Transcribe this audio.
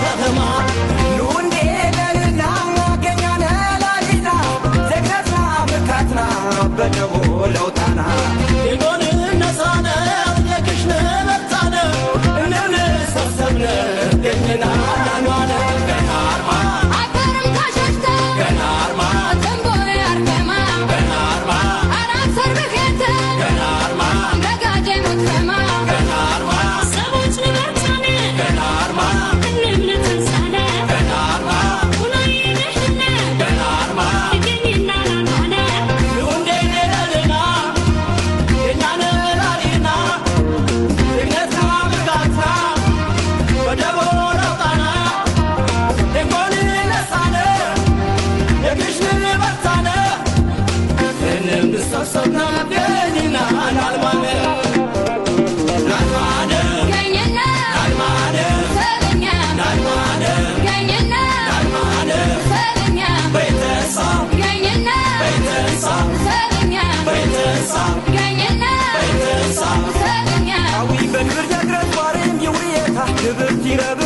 ከተማ ኑንዴ ለልና ገኛነ ላሊና ዘግነትና ምካትና በደቦ ለውጣና ኢጎን ነሳነ የክሽነ መርታነ እነነ ሰብሰብነ ገኝና ናኗነ ገናርማ አገርም ታሸሽተ ገናርማ ተንቦ ያርከማ ገናርማ አራት ሰርብከተ ገናርማ በጋጀ ሙትከማ ገናርማ ሰቦች ንበርታነ ገናርማ እነምነት ተንሳነ ገናርማ ሁናይ ነህነ ገናርማ ገኝና ናኗነ ኑንዴ ለልና ገኛነ ላሊና ዘግነትና ምካትና በደቦ ለውጣና ኢጎን ነሳነ የክሽነ መርታነ እነም ሰብሰብና ገኝና ናልማነ ናልማነ ገኝና ናልማነ ሰለኛ ናልማነ ገኝና ናልማነ ሰለኛ ቤተሰብ ገኝና ቤተሰብ ሰለኛ ቤተሰብ ገኝና ቤተሰብ ሰለኛ አዊ በክብር ጀግረት ባሬም የውሪየታ ክብር ይረብ